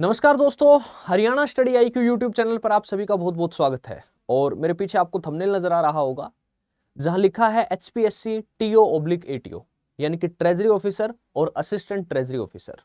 नमस्कार दोस्तों, Haryana study IQ YouTube channel पर आप सभी का बहुत बहुत स्वागत है। और मेरे पीछे आपको थंबनेल नजर आ रहा होगा जहां लिखा है HPSC TO/ATO, यानी कि ट्रेजरी ऑफिसर और असिस्टेंट ट्रेजरी ऑफिसर।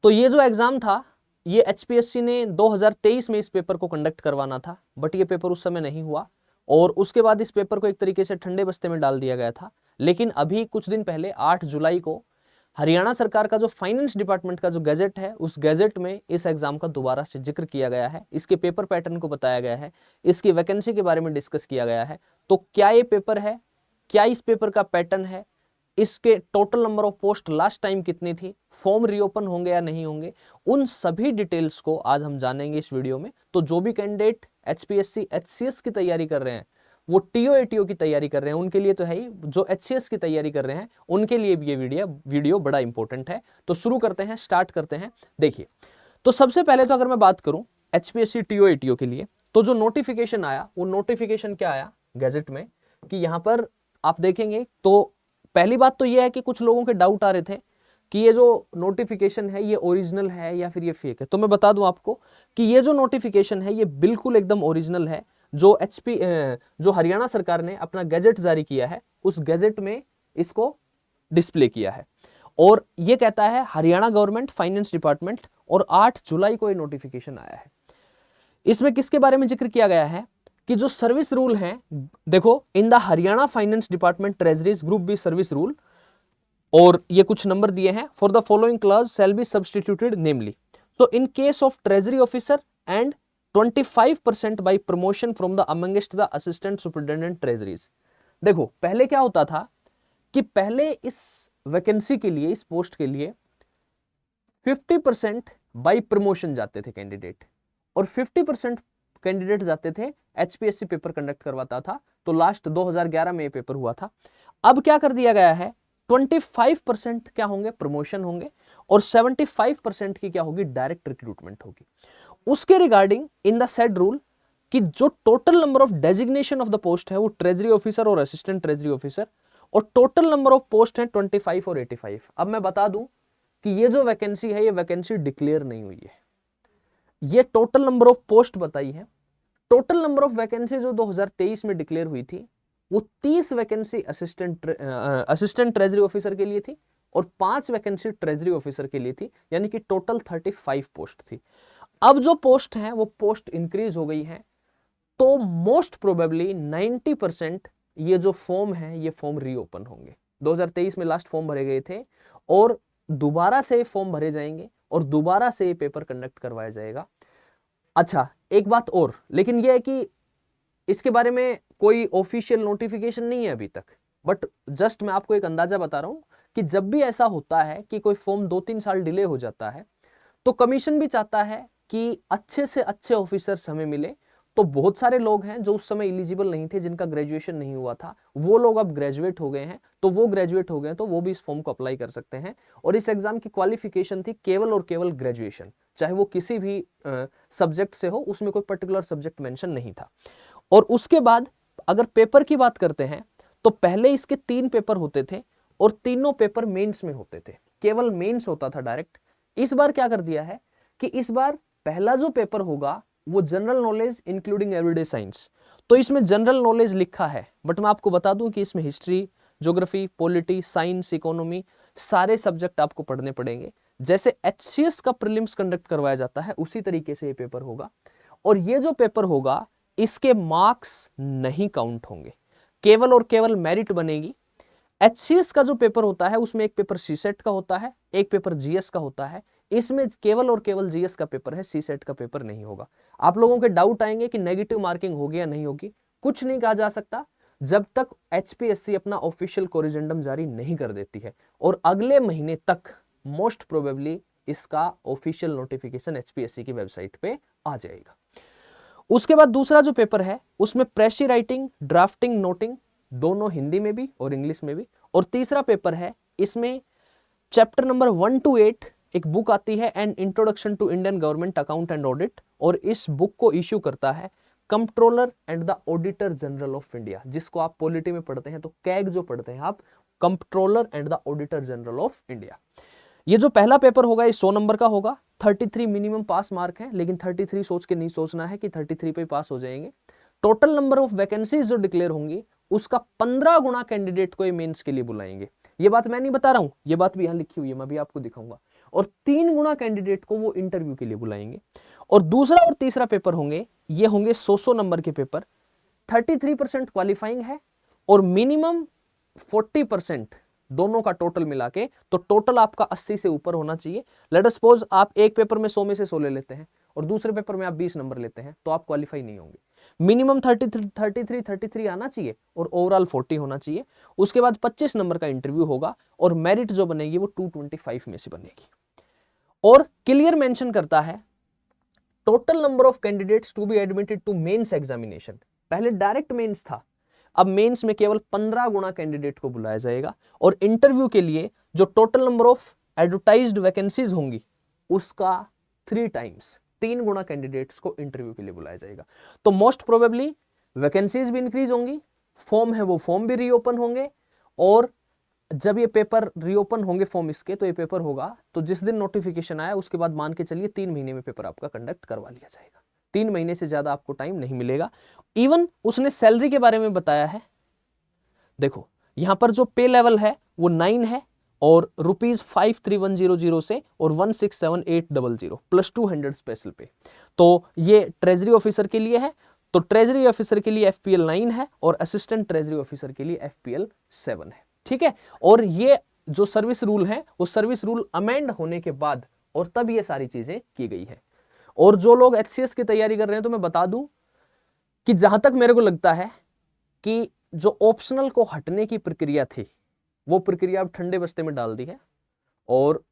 तो ये जो एग्जाम था, ये HPSC ने 2023 में इस पेपर को कंडक्ट करवाना था, बट ये पेपर उस समय नहीं हुआ और उसके बाद इस पेपर को एक तरीके से ठंडे बस्ते में डाल दिया गया था। लेकिन अभी कुछ दिन पहले 8 जुलाई को हरियाणा सरकार का जो फाइनेंस डिपार्टमेंट का जो गैजेट है, उस गैजेट में इस एग्जाम का दोबारा से जिक्र किया गया है, इसके पेपर पैटर्न को बताया गया है, इसकी वैकेंसी के बारे में डिस्कस किया गया है। तो क्या ये पेपर है, क्या इस पेपर का पैटर्न है, इसके total number of post last time कितनी थी, फॉर्म रीओपन होंगे या नहीं होंगे, उन सभी डिटेल्स को आज हम जानेंगे इस वीडियो में। तो जो भी कैंडिडेट HPSC HCS की तैयारी कर रहे हैं, वो TO/ATO की तैयारी कर रहे हैं, उनके लिए तो है ही, जो HCS की तैयारी कर रहे हैं उनके लिए भी ये वीडियो बड़ा इंपॉर्टेंट है। तो शुरू करते हैं, स्टार्ट करते हैं। देखिए, तो सबसे पहले तो अगर मैं बात करूं HPSC TO/ATO के लिए, तो जो नोटिफिकेशन आया, वो नोटिफिकेशन क्या आया गैजेट में कि यहां पर आप देखेंगे तो पहली बात तो ये है कि कुछ लोगों के डाउट आ रहे थे कि ये जो नोटिफिकेशन है ये ओरिजिनल है या फिर ये फेक है। तो मैं बता दूं आपको कि ये जो नोटिफिकेशन है ये बिल्कुल एकदम ओरिजिनल है। जो हरियाणा सरकार ने अपना गैजेट जारी किया है, उस गैजेट में इसको डिस्प्ले किया है और ये कहता है हरियाणा गवर्नमेंट फाइनेंस डिपार्टमेंट, और 8 जुलाई को ये नोटिफिकेशन आया है। इसमें किसके बारे में जिक्र किया गया है कि जो सर्विस रूल हैं, देखो, in the Haryana finance department treasuries group B service rule, और ये कुछ नंबर दिए हैं। For the following clause shall be substituted namely, तो in case of treasury officer and 25% by promotion from the amongst the assistant superintendent treasuries. देखो, पहले क्या होता था कि पहले इस वैकेंसी के लिए, इस पोस्ट के लिए 50% बाई प्रमोशन जाते थे कैंडिडेट, और 50% कैंडिडेट जाते थे HPSC पेपर कंडक्ट करवाता था। तो लास्ट 2011 में ये पेपर हुआ था। अब क्या कर दिया गया है, 25% क्या होंगे, प्रमोशन होंगे, और 75% की क्या होगी, डायरेक्ट रिक्रूटमेंट होगी। उसके regarding in the said rule कि जो total number of designation of the post है वो ट्रेजरी ऑफिसर और असिस्टेंट ट्रेजरी ऑफिसर, और टोटल नंबर ऑफ पोस्ट है 25 और 85। अब मैं बता दूं कि ये जो वैकेंसी है, ये वैकेंसी डिक्लेयर नहीं हुई है, ये टोटल नंबर ऑफ पोस्ट बताई है। टोटल नंबर ऑफ वैकेंसी जो 2023 में डिक्लेयर हुई थी, वो 30 वैकेंसी असिस्टेंट ट्रेजरी ऑफिसर के लिए थी और 5 वैकेंसी ट्रेजरी ऑफिसर के लिए थी, यानी कि टोटल 35 पोस्ट थी। अब जो पोस्ट है वो पोस्ट इंक्रीज हो गई है, तो मोस्ट प्रोबेबली 90% ये जो फॉर्म है ये फॉर्म रीओपन होंगे। 2023 में लास्ट फॉर्म भरे गए थे और दोबारा से फॉर्म भरे जाएंगे और दोबारा से ये पेपर कंडक्ट करवाया जाएगा। अच्छा, एक बात और, लेकिन यह है कि इसके बारे में कोई ऑफिशियल नोटिफिकेशन नहीं है अभी तक, बट जस्ट मैं आपको एक अंदाजा बता रहा हूं कि जब भी ऐसा होता है कि कोई फॉर्म 2-3 साल डिले हो जाता है, तो कमीशन भी चाहता है कि अच्छे से अच्छे ऑफिसर्स हमें मिले। तो बहुत सारे लोग हैं जो उस समय इलिजिबल नहीं थे, जिनका ग्रेजुएशन नहीं हुआ था, वो लोग अब ग्रेजुएट हो गए हैं, तो वो ग्रेजुएट हो गए हैं तो वो भी इस फॉर्म को अप्लाई कर सकते हैं। और इस एग्जाम की क्वालिफिकेशन थी केवल और केवल ग्रेजुएशन, चाहे वो किसी भी सब्जेक्ट से हो, उसमें कोई पर्टिकुलर सब्जेक्ट मेंशन नहीं था। और उसके बाद अगर पेपर की बात करते हैं, तो पहले इसके 3 पेपर होते थे और तीनों पेपर मेंस में होते थे, केवल मेंस होता था डायरेक्ट। इस बार क्या कर दिया है कि इस बार पहला जो पेपर होगा वो general knowledge including everyday science. तो इसमें जनरल नॉलेज लिखा है, बट मैं आपको बता दूं कि इसमें history, geography, polity, science, economy, सारे सब्जेक्ट आपको पढ़ने पड़ेंगे। जैसे HCS का प्रीलिम्स कंडक्ट करवाया जाता है, उसी तरीके से ये पेपर होगा। और ये जो पेपर होगा, इसके मार्क्स नहीं काउंट होंगे, केवल और केवल मेरिट बनेगी। HCS का जो पेपर होता है उसमें एक पेपर CSET का होता है, एक पेपर GS का होता है। इसमें केवल और केवल GS का पेपर है, CSET का पेपर नहीं होगा। आप लोगों के डाउट आएंगे कि नेगेटिव मार्किंग होगी या नहीं होगी, कुछ नहीं कहा जा सकता जब तक HPSC अपना ऑफिशियल कोरिजेंडम जारी नहीं कर देती है, और अगले महीने तक मोस्ट प्रोबेबली इसका ऑफिशियल नोटिफिकेशन HPSC की वेबसाइट पे आ जाएगा। उसके बाद दूसरा जो पेपर है उसमें प्रेसी राइटिंग, ड्राफ्टिंग, नोटिंग, दोनों हिंदी में भी और इंग्लिश में भी। और तीसरा पेपर है, इसमें चैप्टर नंबर 1 to 8 एक बुक आती है, an introduction to Indian government account and audit, और इस बुक को इश्यू करता है controller and the auditor general of India, जिसको आप पॉलिटी में पढ़ते हैं तो कैग जो पढ़ते हैं आप, controller and the auditor general of India. ये जो पहला पेपर होगा ये 100 नंबर का होगा, 33 मिनिमम पास मार्क है, लेकिन 33 सोच के नहीं सोचना है कि 33 पे पास हो जाएंगे। टोटल नंबर ऑफ वैकेंसीज जो डिक्लेयर होंगी उसका 15 गुना कैंडिडेट को ये मेंस के लिए बुलाएंगे। ये बात मैं नहीं बता रहा हूं, ये बात भी यहां लिखी हुई है, मैं भी आपको दिखाऊंगा। और 3 गुना कैंडिडेट को वो इंटरव्यू के लिए बुलाएंगे। और दूसरा और तीसरा पेपर होंगे, ये होंगे 100 नंबर के पेपर। 33% क्वालिफाइंग है और मिनिमम 40% दोनों का टोटल मिला के, तो टोटल आपका 80 से ऊपर होना चाहिए। लेट अस सपोज आप एक पेपर में 100 में से 100 ले लेते हैं और दूसरे पेपर में आप 20 नंबर लेते हैं, तो आप क्वालिफाई नहीं होंगे। मिनिमम 33 आना चाहिए और ओवरऑल 40 होना चाहिए। उसके बाद 25 नंबर का इंटरव्यू होगा और मेरिट जो बनेगी वो 225 में से बनेगी। और क्लियर मेंशन करता है total number of candidates to be admitted to mains examination. पहले डायरेक्ट मेंस था, अब मेंस में केवल 15 गुना कैंडिडेट को बुलाया जाएगा। और इंटरव्यू के लिए जो total number of advertised vacancies होंगी उसका 3 टाइम्स, 3 गुना कैंडिडेट्स को इंटरव्यू के लिए बुलाया जाएगा। तो मोस्ट प्रोबेबली वैकेंसीज भी इंक्रीज होंगी, फॉर्म है वो फॉर्म भी रीओपन होंगे। और जब ये पेपर रीओपन होंगे फॉर्म इसके, तो ये पेपर होगा तो जिस दिन नोटिफिकेशन आया उसके बाद मान के चलिए 3 महीने में पेपर आपका कंडक्ट करवा लिया जाएगा। 3 महीने से ज्यादा आपको टाइम नहीं मिलेगा। इवन उसने सैलरी के बारे में बताया है, देखो यहां पर जो पे लेवल है वो 9 है और ₹53100 से और 167800 प्लस 200 स्पेशल पे। तो ये ट्रेजरी ऑफिसर के लिए है, तो ट्रेजरी ऑफिसर के लिए FPL 9 है और असिस्टेंट ट्रेजरी ऑफिसर के लिए FPL 7 है। ठीक है, और ये जो सर्विस रूल है वो सर्विस रूल अमेंड होने के बाद और तब ये सारी चीजें की गई है। और जो लोग HCS की तैयारी कर रहे हैं, तो मैं बता दूं कि जहां तक मेरे को लगता है कि जो ऑप्शनल को हटने की प्रक्रिया थी वो प्रक्रिया अब ठंडे बस्ते में डाल दी है और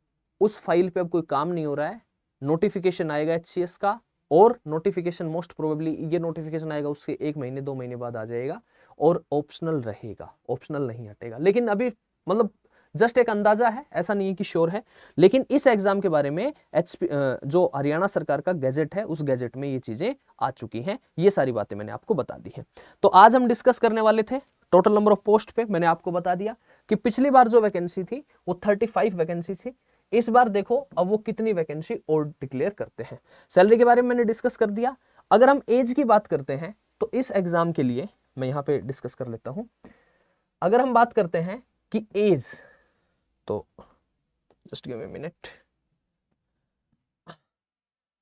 उस फाइल पे अब कोई काम नहीं हो रहा है। नोटिफिकेशन आएगा HCS का, और नोटिफिकेशन मोस्ट प्रोबेबली ये नोटिफिकेशन आएगा उससे 1 महीने 2 महीने बाद आ जाएगा और ऑप्शनल रहेगा, ऑप्शनल नहीं हटेगा। लेकिन अभी मतलब जस्ट एक अंदाजा है, ऐसा नहीं है कि श्योर है। लेकिन इस एग्जाम के बारे में जो हरियाणा सरकार का गैजेट है उस गैजेट में ये चीजें आ चुकी हैं। ये सारी बातें मैंने आपको बता दी हैं। तो आज हम डिस्कस करने वाले थे टोटल नंबर ऑफ पोस्ट पे। मैंने आपको बता दिया कि पिछली बार जो वैकेंसी थी वो 35 वैकेंसी थी। इस बार देखो अब वो कितनी वैकेंसी और डिक्लेयर करते हैं। सैलरी के बारे में मैंने डिस्कस कर दिया। अगर हम एज की बात करते हैं तो इस एग्जाम के लिए मैं यहां पे डिस्कस कर लेता हूं। अगर हम बात करते हैं कि एज, तो जस्ट गिव मी मिनट।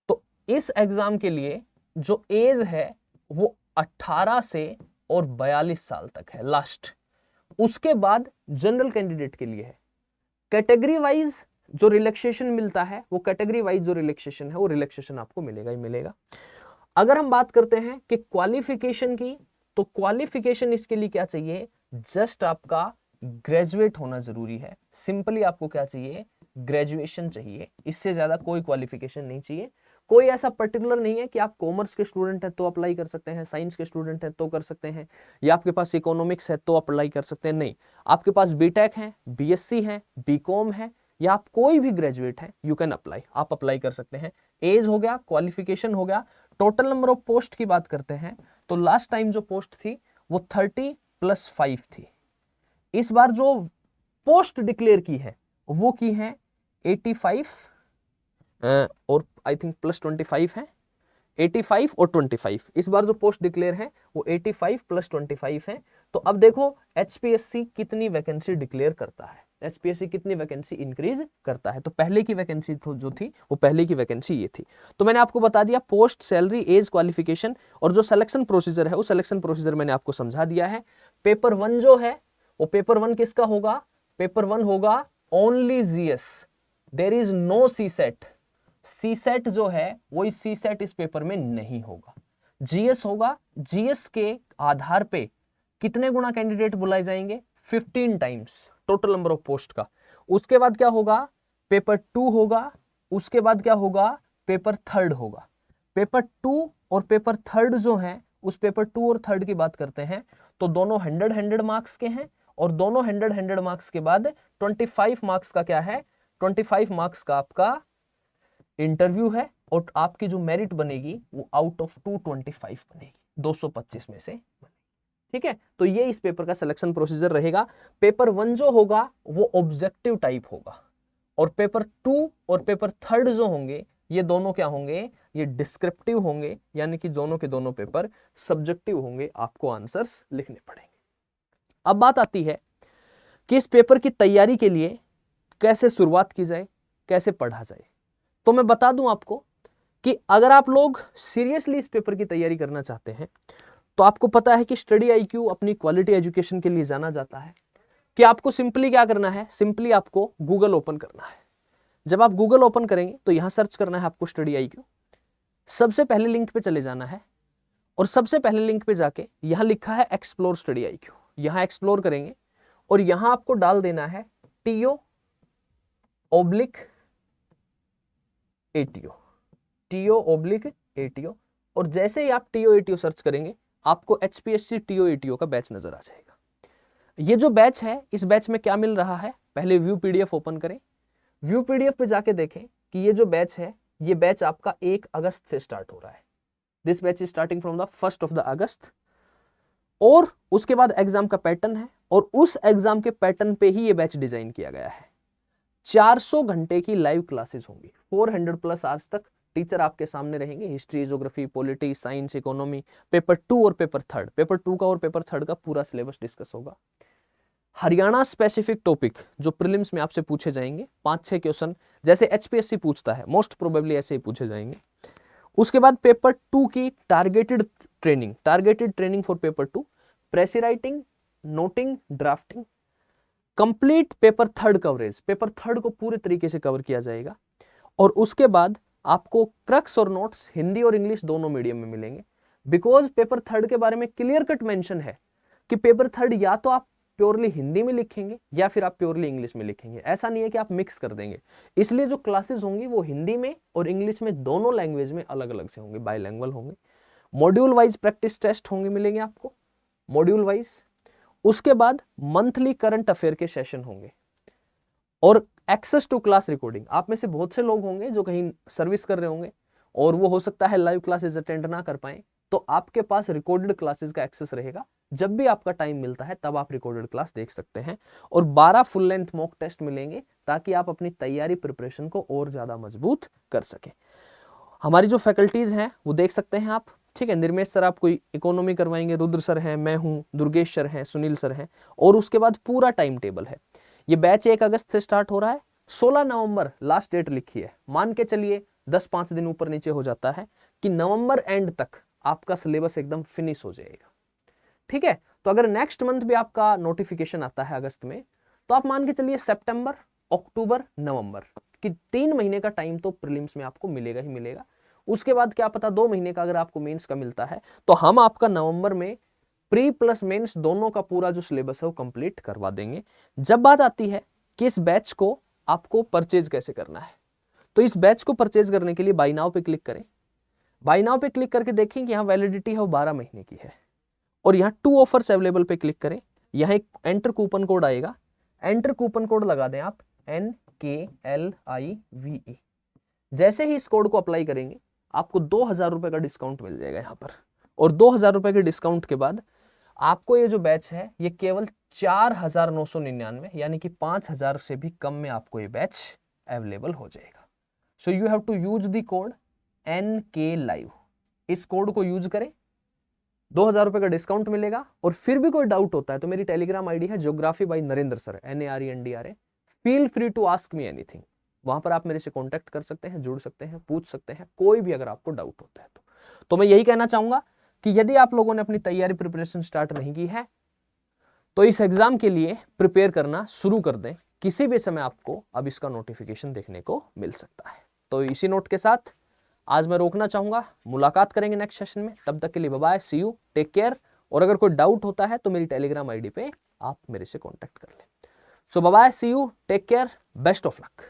तो इस एग्जाम के लिए जो एज है वो 18 से और 42 साल तक है लास्ट। उसके बाद जनरल कैंडिडेट के लिए है। कैटेगरी वाइज जो रिलैक्सेशन मिलता है वो कैटेगरी वाइज जो रिलैक्सेशन है वो रिलैक्सेशन आपको मिलेगा ही मिलेगा। अगर हम बात करते हैं कि क्वालिफिकेशन की, तो क्वालिफिकेशन इसके लिए क्या चाहिए, जस्ट आपका ग्रेजुएट होना जरूरी है। सिंपली आपको क्या चाहिए, ग्रेजुएशन चाहिए, इससे ज्यादा कोई क्वालिफिकेशन नहीं चाहिए। कोई ऐसा पर्टिकुलर नहीं है कि आप कॉमर्स के स्टूडेंट हैं तो अप्लाई कर सकते हैं, साइंस के स्टूडेंट हैं तो कर सकते हैं, या आपके पास इकोनॉमिक्स है तो अप्लाई कर सकते हैं। नहीं, आपके पास बीटेक है, BSc है, BCom है, या आप कोई भी ग्रेजुएट है, यू कैन अप्लाई, आप अप्लाई कर सकते हैं। एज हो गया, क्वालिफिकेशन हो गया। टोटल नंबर ऑफ पोस्ट की बात करते हैं तो लास्ट टाइम जो पोस्ट थी वो 30 + 5 थी। इस बार जो पोस्ट डिक्लेयर की है वो की है 85 और आई थिंक +25 है, 85 और 25। इस बार जो पोस्ट डिक्लेयर है वो 85 + 25 है। तो अब देखो HPSC कितनी वैकेंसी डिक्लेयर करता है, HPSC कितनी वैकेंसी इंक्रीज करता है। तो पहले की वैकेंसी जो थी वो पहले की वैकेंसी ये थी। तो मैंने आपको बता दिया पोस्ट, सैलरी, एज, क्वालिफिकेशन, और जो सिलेक्शन प्रोसीजर है वो सिलेक्शन प्रोसीजर मैंने आपको समझा दिया है। पेपर 1 जो है वो पेपर 1 किसका होगा, पेपर 1 होगा only GS, there is no CSET। CSET जो है वो इस CSET इस पेपर में नहीं होगा, GS होगा। GS के आधार पे कितने गुना कैंडिडेट बुलाए जाएंगे, 15 times total number of post का। उसके बाद क्या होगा, पेपर 2 होगा। उसके बाद क्या होगा, पेपर 3 होगा। पेपर 2 और पेपर 3 जो है, उस पेपर 2 और 3 की बात करते हैं तो दोनों 100 मार्क्स के हैं, और दोनों 100 मार्क्स के बाद 25 मार्क्स का क्या है, 25 मार्क्स का आपका इंटरव्यू है, और आपकी जो मेरिट बनेगी वो आउट ऑफ 225 बनेगी, 225 में से बनेगी। ठीक है, तो ये इस पेपर का सिलेक्शन प्रोसीजर रहेगा। पेपर 1 जो होगा वो ऑब्जेक्टिव टाइप होगा। और पेपर 2 और पेपर 3 जो होंगे ये दोनों क्या होंगे, ये डिस्क्रिप्टिव होंगे, यानी कि दोनों के दोनों पेपर सब्जेक्टिव होंगे, आपको आंसर्स लिखने पड़ेंगे। अब बात आती है कि इस पेपर की तैयारी के लिए कैसे शुरुआत की जाए, कैसे पढ़ा जाए। तो मैं बता दूं आपको कि अगर आप लोग सीरियसली इस पेपर की तैयारी करना चाहते हैं तो आपको पता है कि स्टडी आईक्यू अपनी क्वालिटी एजुकेशन के लिए जाना जाता है कि आपको सिंपली क्या करना है, सिंपली आपको गूगल ओपन करना है। जब आप गूगल ओपन करेंगे तो यहां सर्च करना है आपको स्टडी आईक्यू। सबसे पहले लिंक पे चले जाना है और सबसे पहले लिंक पे जाके यहां लिखा है एक्सप्लोर स्टडी आईक्यू, यहां एक्सप्लोर करेंगे और यहां आपको डाल देना है TO/ATO और जैसे ही आप TO/ATO सर्च करेंगे आपको HPSC TO/ATO का बैच नजर आ जाएगा। ये जो बैच है, इस बैच में क्या मिल रहा है, पहले व्यू PDF ओपन करें, व्यू PDF पे जाके देखें कि ये जो बैच है, ये बैच आपका 1 अगस्त से स्टार्ट हो रहा है। This batch is starting from the 1 अगस्त और उसके बाद एग्जाम का पैटर्न है और उस एग्जाम के पैटर्न पे ही ये बैच डिजाइन किया गया है। 400 घंटे की लाइव क्लासेस होंगी, 400+ आवर्स तक टीचर आपके सामने रहेंगे। History, geography, polity, science, economy, paper 2 और पेपर 3, पेपर 2 का और पेपर 3 का पूरा सिलेबस डिस्कस होगा। हरियाणा स्पेसिफिक टॉपिक जो प्रीलिम्स में आपसे पूछे जाएंगे, 5-6 क्वेश्चन जैसे HPSC पूछता है, मोस्ट प्रोबेबली ऐसे ही पूछे जाएंगे। उसके बाद पेपर 2 की targeted training for paper 2, प्रेसी writing, noting, drafting, complete paper 3 coverage, paper 3 को पूरे तरीके से कवर किया जाएगा। और उसके बाद आपको क्रक्स और नोट्स हिंदी और इंग्लिश दोनों मीडियम में मिलेंगे, बिकॉज पेपर 3 के बारे में क्लियर कट मेंशन है कि पेपर 3 या तो आप प्योरली हिंदी में लिखेंगे या फिर आप प्योरली इंग्लिश में लिखेंगे, ऐसा नहीं है कि आप मिक्स कर देंगे। इसलिए जो क्लासेस होंगी वो हिंदी में और इंग्लिश में दोनों लैंग्वेज में अलग अलग से होंगे, बाइलैंग्वेज होंगे। मॉड्यूल वाइज प्रैक्टिस टेस्ट होंगे, मिलेंगे आपको मॉड्यूल वाइज। उसके बाद मंथली करंट अफेयर के सेशन होंगे और एक्सेस टू क्लास रिकॉर्डिंग। आप में से बहुत से लोग होंगे जो कहीं सर्विस कर रहे होंगे और वो हो सकता है लाइव क्लासेस अटेंड ना कर पाए, तो आपके पास रिकॉर्डेड क्लासेस का एक्सेस रहेगा। जब भी आपका टाइम मिलता है तब आप रिकॉर्डेड क्लास देख सकते हैं और 12 फुल लेंथ मॉक टेस्ट मिलेंगे ताकि आप अपनी तैयारी प्रिपरेशन को और ज्यादा मजबूत कर सकें। हमारी जो फैकल्टीज हैं वो देख सकते हैं आप, ठीक है। निर्मेश सर आपको इकोनॉमी करवाएंगे, रुद्र सर हैं, मैं हूं, दुर्गेश सर हैं, सुनील सर हैं। और उसके बाद पूरा टाइम टेबल है। ये बैच 1 अगस्त से स्टार्ट हो रहा है, 16 नवंबर लास्ट डेट लिखी है। मान के चलिए 10-5 दिन ऊपर नीचे हो जाता है कि नवंबर एंड तक आपका सिलेबस एकदम फिनिश हो जाएगा, ठीक है। तो अगर नेक्स्ट मंथ भी आपका नोटिफिकेशन आता है अगस्त में, तो आप मान के चलिए सितंबर, अक्टूबर, नवंबर कि 3 महीने का टाइम तो प्रीलिम्स में आपको मिलेगा ही मिलेगा। उसके बाद क्या पता 2 महीने का अगर आपको मेंस का मिलता है तो हम आपका नवंबर में प्री प्लस मेंस दोनों का पूरा जो सिलेबस है वो कंप्लीट करवा देंगे। जब बात आती है कि इस बैच को आपको परचेज कैसे करना है, तो इस बैच को परचेज करने के लिए बाय नाउ पे क्लिक करें। बाय नाउ पे क्लिक करके देखें कि यहाँ वैलिडिटी है वो 12 महीने की है और यहाँ 2 ऑफर्स अवेलेबल पे क्लिक करें। यहाँ एक एंटर कूपन कोड आएगा, एंटर कूपन कोड लगा दें आप NKLIVE। जैसे ही इस कोड को अप्लाई करेंगे आपको 2000 रुपए का डिस्काउंट मिल जाएगा यहाँ पर। और 2000 रुपए के डिस्काउंट के बाद आपको ये जो बैच है ये केवल 4999 यानी कि 5000 से भी कम में आपको ये बैच अवेलेबल हो जाएगा। So you have to use the code NKLIVE। इस कोड को यूज करें, 2000 रुपए का डिस्काउंट मिलेगा। और फिर भी कोई डाउट होता है तो मेरी टेलीग्राम आईडी है geography by Narendra sir, NARENDRA। Feel free to ask me anything. वहां पर आप मेरे से कांटेक्ट कर सकते हैं, जुड़ सकते हैं, पूछ सकते हैं कोई भी अगर आपको डाउट होता है तो मैं यही कहना चाहूंगा कि यदि आप लोगों ने अपनी तैयारी प्रिपरेशन स्टार्ट नहीं की है तो इस एग्जाम के लिए प्रिपेयर करना शुरू कर दें। किसी भी समय आपको अब इसका नोटिफिकेशन देखने को मिल सकता है। तो इसी नोट के साथ आज मैं रोकना चाहूंगा, मुलाकात करेंगे नेक्स्ट सेशन में। तब तक के लिए bye bye, see you, take care. और अगर कोई डाउट होता है तो मेरी टेलीग्राम आईडी पे आप मेरे से कांटेक्ट कर लें। So bye bye, see you, take care, best of luck.